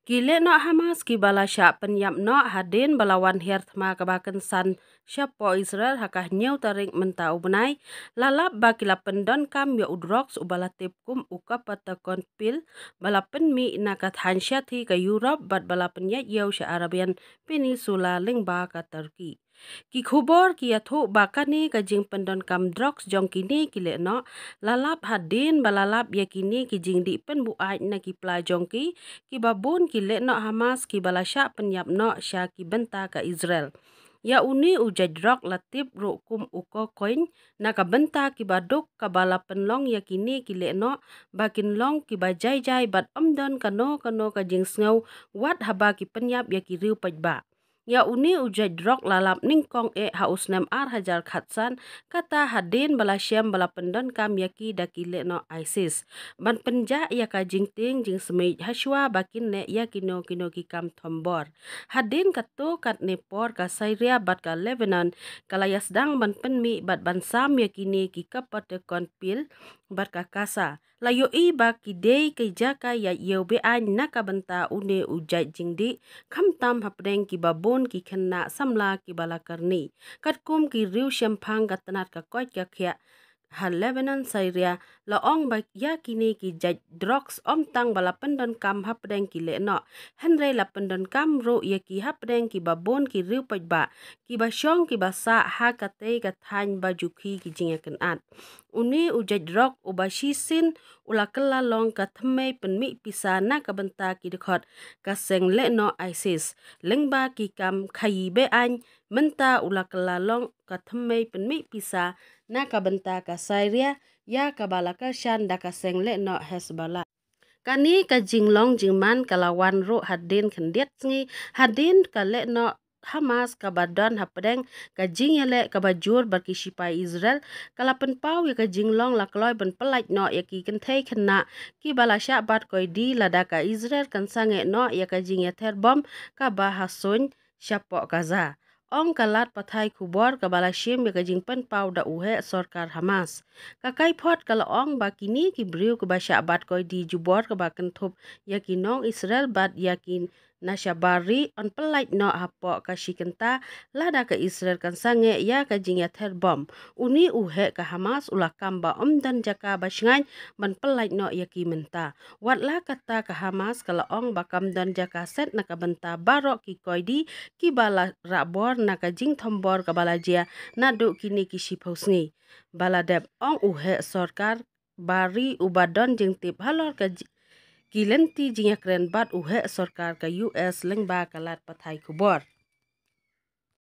Kile no Hamas ki bala sya penyap no hadin balawan hertma kebaken san syapo Israel hakah nyau taring menta ubnai lalap bakila pendon kam ya udroks ubala tipkum uka patakon pil bala penmi nakat hansyati ke Europe bat bala penyat yau sya Arabian Peninsula lingba ka Turki. Ki khubor ki athu bakani ka jing pendon kam droks jong kini kile no lalap hadin balalap ya kini ki jing di pen bu ai na ki pla jong ki babun ki le no Hamas ki balasya penyap no sya ki benta ka Israel. Ya uni ujadrok latip rukum uko koin na ka benta ki baduk ka bala penlong ya kini ki le no bakin long ki bajai jai bat omdon kano ka jing sngaw wat haba ki penyap ya ki riu pajba. Ya uni ujadrok lalap ningkong haus nem ar hajar khatsan kata hadin bala syam bala pendon kam yaki daki le no ISIS. Ban penja ya ka jing ting jing semej haswa bakin ne ya kino ki kam thombor. Hadin kato kat nepor ka Syria bat ka Lebanon kalayas dang ban penmi bat ban sam ya kini ki kapat konpil bat ka kasa. Layo i ba ki dei ke jaka ya yeu be an nakabenta une ujai jingdi kam tam hapdeng ki babon ki khenna samla ki bala karni katkum ki riu syempang katanat ka koi ka khya ha Lebanon Syria la ong ba ya kini ki jaj drogs om tang bala pendon kam hapdeng ki le no henre la pendon kam ro ya ki hapdeng ki babon ki riu pajba ki ba syong ki ba sa ha kate ka than ba jukhi ki jinga kenat uni ujaj drog ubashi sin ula kala long ka thmei penmi pisa na ka benta ki dekhot ka seng le no ISIS lengba ki kam khai be an menta ula kala long ka thmei penmi pisa na ka benta ka Syria ya ka bala ka shan da ka seng le no Hezbollah. Kani ka jinglong jingman kalawan ro hadin khendiat ngi hadin ka le no Hamas ka badon hapdeng ka jingyale ka bajur berkisipai Israel kala penpau ya ka jinglong la kloy ben pelaj no ya ki kenthei khenna ki balasya bat koi di lada ka Israel kan sange no ya ka jingya terbom ka bahasun syapo Gaza. Ong kalat pathai khubor ka balasyim ya ka jingpen pau da uhe sorkar Hamas. Kakai pot kala ong bakini ki briu ke basya bat koi di jubor ke baken thup ya ki nong Israel bat yakin nasyabari on pelaj no hapo ka shikenta lada ka Israel kan sange ya ka jingya terbom uni uhe ka Hamas ula kamba omdan jaka basngai ban pelaj no ya ki menta watla kata ka Hamas kala ong bakam dan jaka set na ka benta barok ki koidi ki bala rabor na ka jing thombor ka bala jia na do kini ki shipausngi bala deb ong uhe sorkar bari ubadon jing tip halor ka kilenti jingya kren bat uhe sorkar ka US lengba kalat pathai kubor.